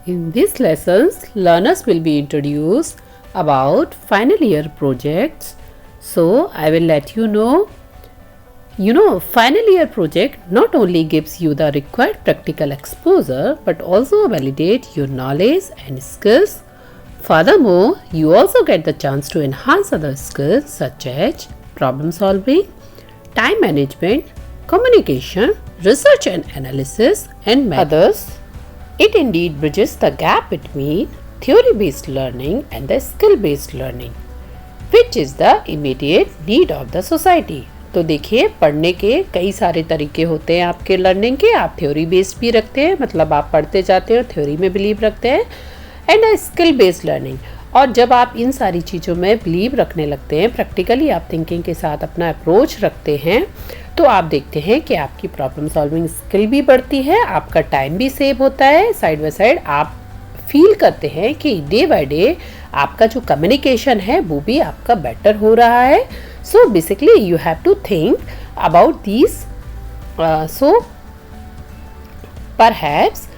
In these lessons, learners will be introduced about final year projects. So, I will let you know, final year project not only gives you the required practical exposure but also validate your knowledge and skills. Furthermore, you also get the chance to enhance other skills such as problem solving, time management, communication, research and analysis, and many others. It indeed bridges the gap between theory based learning and the skill based learning, which is the immediate need of the society. तो देखिए, पढ़ने के कई सारे तरीके होते हैं आपके लर्निंग के. आप थ्योरी बेस्ड भी रखते हैं, मतलब आप पढ़ते जाते हैं, थ्योरी में बिलीव रखते हैं, and a skill based learning. और जब आप इन सारी चीज़ों में बिलीव रखने लगते हैं, प्रैक्टिकली आप थिंकिंग के साथ अपना अप्रोच रखते हैं, तो आप देखते हैं कि आपकी प्रॉब्लम सॉल्विंग स्किल भी बढ़ती है, आपका टाइम भी सेव होता है. साइड बाय साइड आप फील करते हैं कि डे बाय डे आपका जो कम्युनिकेशन है वो भी आपका बेटर हो रहा है. So basically you have to think about these. So perhaps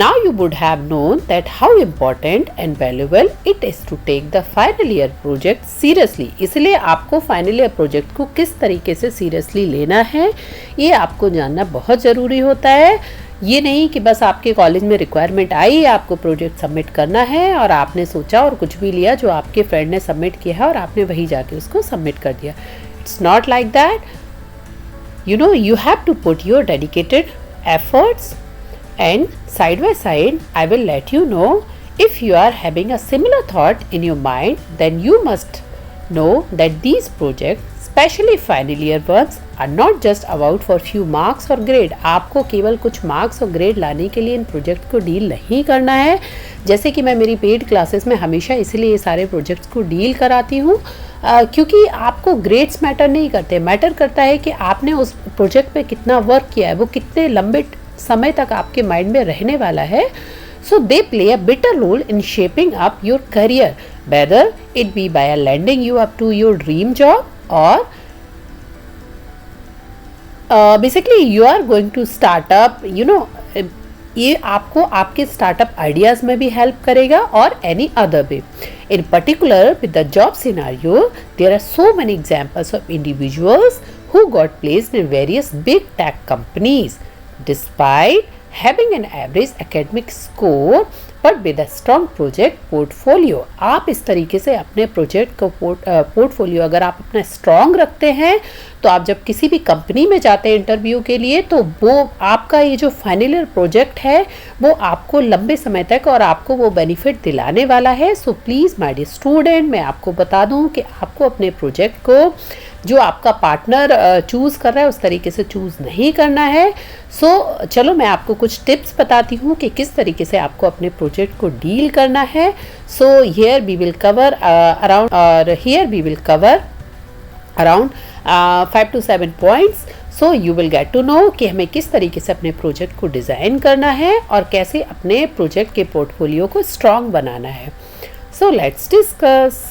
now you would have known that how important and valuable it is to take the final year project seriously. इसलिए आपको final year project को किस तरीके से seriously लेना है ये आपको जानना बहुत ज़रूरी होता है. ये नहीं कि बस आपके कॉलेज में रिक्वायरमेंट आई, आपको प्रोजेक्ट सबमिट करना है और आपने सोचा और कुछ भी लिया जो आपके फ्रेंड ने सबमिट किया है और आपने वही जाके उसको सबमिट कर दिया. It's not like that. You have to put your dedicated efforts, and side by side I will let you know, if you are having a similar thought in your mind, then you must know that these projects, especially final year ones, are not just about for few marks or grade. आपको केवल कुछ marks और grade लाने के लिए इन project को deal नहीं करना है. जैसे कि मैं मेरी पेड क्लासेस में हमेशा इसलिए ये सारे प्रोजेक्ट्स को डील कराती हूँ, क्योंकि आपको ग्रेड्स मैटर नहीं करते. मैटर करता है कि आपने उस प्रोजेक्ट पे कितना वर्क किया है, वो कितने लंबे समय तक आपके माइंड में रहने वाला है. So they play a better role in shaping up your career, whether it be by landing you up to your dream job, और basically you are going to startup. ये आपको आपके स्टार्टअप आइडियाज़ में भी हेल्प करेगा और any other way. In particular with the job scenario, there are so many examples of individuals who got placed in various big tech companies despite having an average academic score but with a strong project portfolio. आप इस तरीके से अपने project को portfolio अगर आप अपना strong रखते हैं तो आप जब किसी भी कंपनी में जाते हैं इंटरव्यू के लिए, तो वो आपका ये जो फाइनल ईयर प्रोजेक्ट है वो आपको लंबे समय तक और आपको वो बेनिफिट दिलाने वाला है. So please my dear student, मैं आपको बता दूं कि आपको अपने प्रोजेक्ट को जो आपका पार्टनर चूज़ कर रहा है उस तरीके से चूज़ नहीं करना है. सो चलो मैं आपको कुछ टिप्स बताती हूँ कि किस तरीके से आपको अपने प्रोजेक्ट को डील करना है. So here we will cover around 5 to 7 points. So you will get to know कि हमें किस तरीके से अपने प्रोजेक्ट को डिज़ाइन करना है और कैसे अपने प्रोजेक्ट के पोर्टफोलियो को स्ट्रॉन्ग बनाना है. So let's discuss.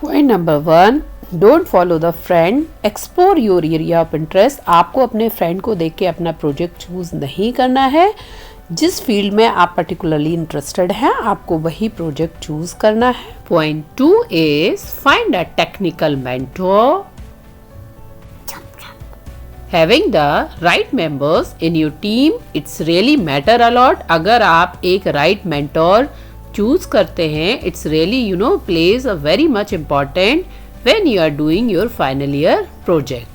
Point number 1, don't follow the friend, explore your area of interest. आपको अपने फ्रेंड को देख के अपना प्रोजेक्ट चूज़ नहीं करना है. जिस फील्ड में आप पर्टिकुलरली इंटरेस्टेड हैं आपको वही प्रोजेक्ट चूज़ करना है. Point 2 is find a technical mentor. Having the right members in your team, it's really matter a lot. अगर आप एक right mentor choose करते हैं, it's really plays a very much important when you are doing your final year project.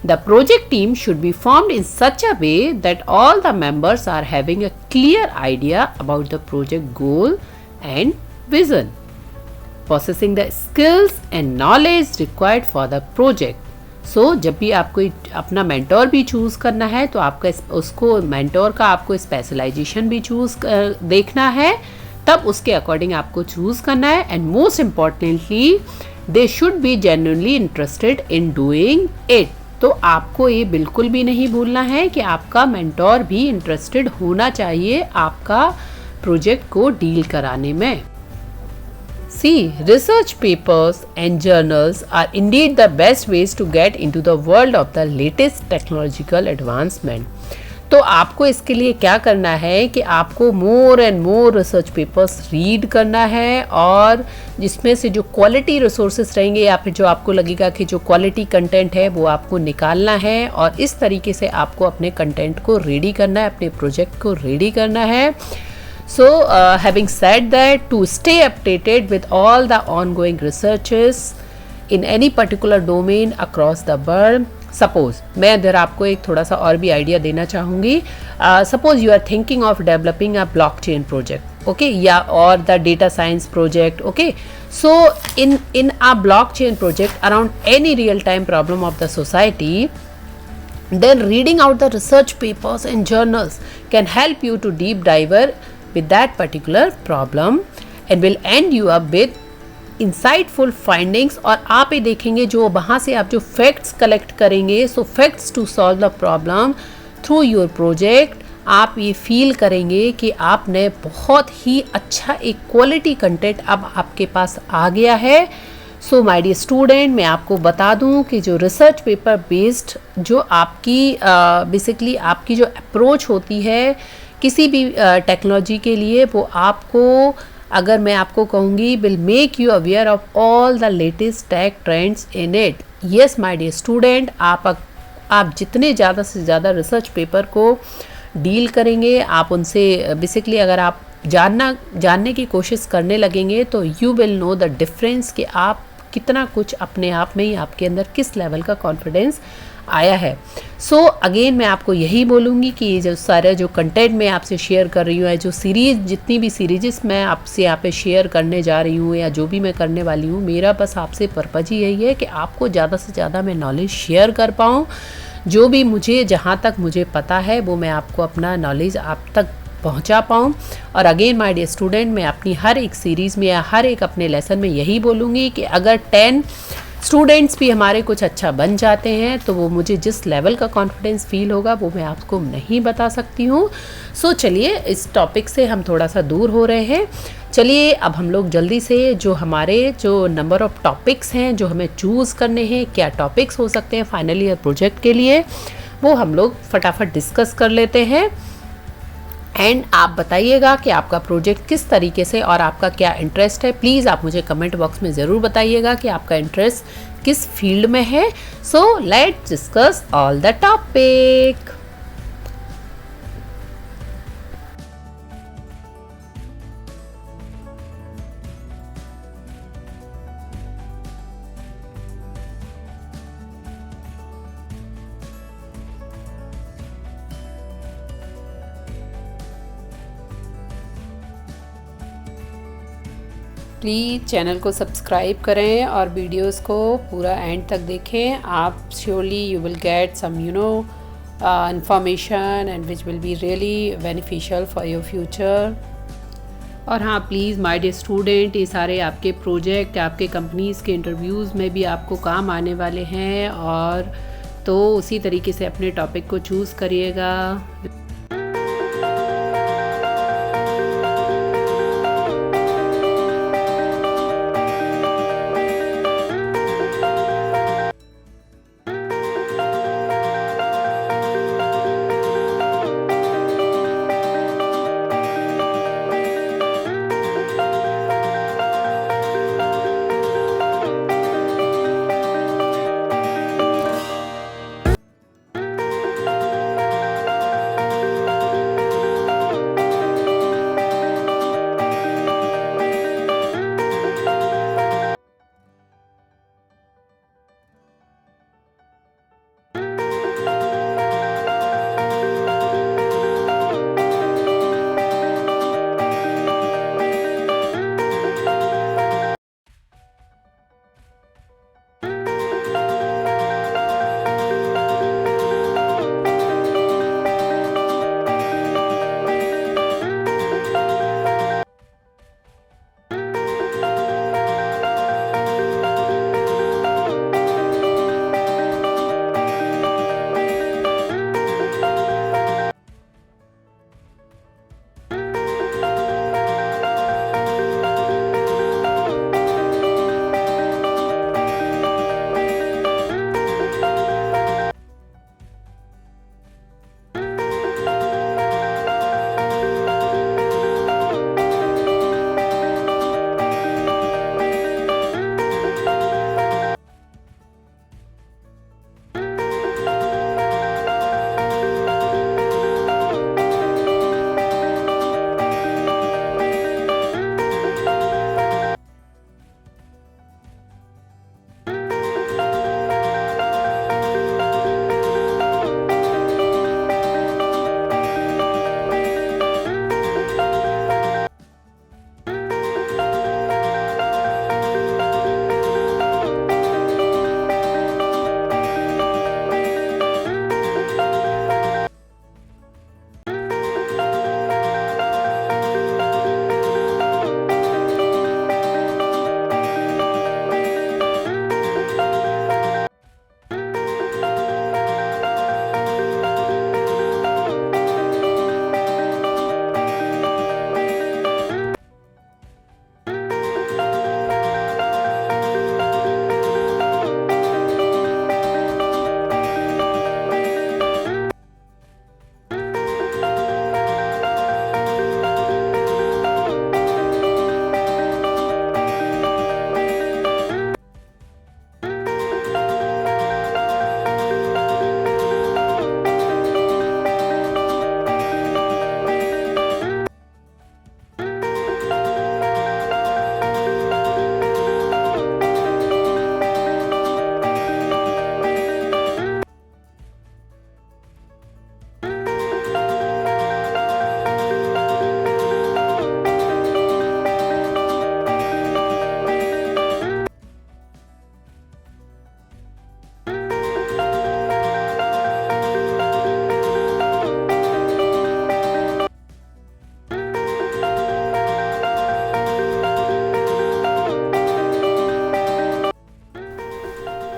The project team should be formed in such a way that all the members are having a clear idea about the project goal and vision, possessing the skills and knowledge required for the project. सो जब भी आपको अपना mentor भी choose करना है तो आपका उसको मेंटोर का आपको स्पेशलाइजेशन भी देखना है, तब उसके अकॉर्डिंग आपको चूज़ करना है. And most importantly they should be genuinely interested in doing it. तो आपको ये बिल्कुल भी नहीं भूलना है कि आपका मेंटोर भी इंटरेस्टेड होना चाहिए आपका प्रोजेक्ट को डील कराने में. See, research papers and journals are indeed the best ways to get into the world of the latest technological advancement. तो आपको इसके लिए क्या करना है कि आपको more and more research papers read करना है, और जिसमें से जो क्वालिटी रिसोर्सेज रहेंगे या फिर जो आपको लगेगा कि जो क्वालिटी कंटेंट है वो आपको निकालना है, और इस तरीके से आपको अपने कंटेंट को रेडी करना है, अपने प्रोजेक्ट को रेडी करना है. So, having said that, to stay updated with all the ongoing researches in any particular domain across the world, suppose मैं इधर आपको एक थोड़ा सा और भी आइडिया देना चाहूँगी. Suppose you are thinking of developing a blockchain project, okay, या और the data science project, okay. So in a blockchain project around any real time problem of the society, then reading out the research papers and journals can help you to deep dive with that particular problem and will end you up with insightful findings. और आप ये देखेंगे जो वहाँ से आप जो facts collect करेंगे, so facts to solve the problem through your project, आप ये फील करेंगे कि आपने बहुत ही अच्छा एक क्वालिटी कंटेंट अब आपके पास आ गया है. सो माय डियर स्टूडेंट, मैं आपको बता दूं कि जो रिसर्च पेपर बेस्ड जो आपकी बेसिकली आपकी जो अप्रोच होती है किसी भी टेक्नोलॉजी के लिए, वो आपको, अगर मैं आपको कहूँगी, will make you aware of all the latest tech trends in it. Yes my dear student, आप जितने ज़्यादा से ज़्यादा रिसर्च पेपर को डील करेंगे, आप उनसे बेसिकली अगर आप जानने की कोशिश करने लगेंगे, तो you will know the difference कि आप कितना कुछ अपने आप में ही आपके अंदर किस लेवल का कॉन्फिडेंस आया है. सो अगेन मैं आपको यही बोलूँगी कि ये जो सारे जो कंटेंट मैं आपसे शेयर कर रही हूँ, जो सीरीज़, जितनी भी सीरीज़ मैं आपसे यहाँ पे शेयर करने जा रही हूँ या जो भी मैं करने वाली हूँ, मेरा बस आपसे पर्पज़ ही यही है कि आपको ज़्यादा से ज़्यादा मैं नॉलेज शेयर कर पाऊँ. जो भी मुझे, जहाँ तक मुझे पता है, वो मैं आपको अपना नॉलेज आप तक पहुंचा पाऊँ. और अगेन माय डियर स्टूडेंट, मैं अपनी हर एक सीरीज़ में या हर एक अपने लेसन में यही बोलूँगी कि अगर 10 स्टूडेंट्स भी हमारे कुछ अच्छा बन जाते हैं, तो वो मुझे जिस लेवल का कॉन्फिडेंस फील होगा वो मैं आपको नहीं बता सकती हूँ. सो चलिए, इस टॉपिक से हम थोड़ा सा दूर हो रहे हैं. चलिए अब हम लोग जल्दी से जो हमारे जो नंबर ऑफ़ टॉपिक्स हैं जो हमें चूज़ करने हैं, क्या टॉपिक्स हो सकते हैं फाइनल ईयर प्रोजेक्ट के लिए, वो हम लोग फटाफट डिस्कस कर लेते हैं. एंड आप बताइएगा कि आपका प्रोजेक्ट किस तरीके से और आपका क्या इंटरेस्ट है. प्लीज़ आप मुझे कमेंट बॉक्स में ज़रूर बताइएगा कि आपका इंटरेस्ट किस फील्ड में है. So let's discuss all the topic. Please channel को सब्सक्राइब करें और वीडियोस को पूरा एंड तक देखें. आप surely you will get some information and which will be really beneficial for your future. और हाँ, प्लीज़ माय डियर स्टूडेंट, ये सारे आपके प्रोजेक्ट आपके कंपनीज़ के इंटरव्यूज़ में भी आपको काम आने वाले हैं, और तो उसी तरीके से अपने टॉपिक को चूज़ करिएगा.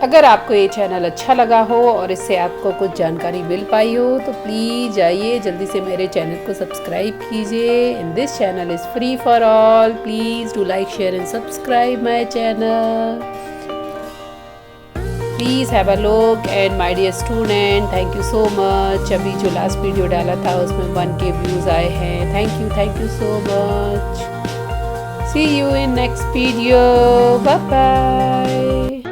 अगर आपको ये चैनल अच्छा लगा हो और इससे आपको कुछ जानकारी मिल पाई हो तो प्लीज़ जाइए जल्दी से मेरे चैनल को सब्सक्राइब कीजिए। And this channel is free for all. Please do like share and subscribe my channel. Please have a look. And my dear student, thank you so much. अभी जो लास्ट वीडियो डाला था उसमें 1K views आए हैं। Thank you so much. See you in next video. Bye bye.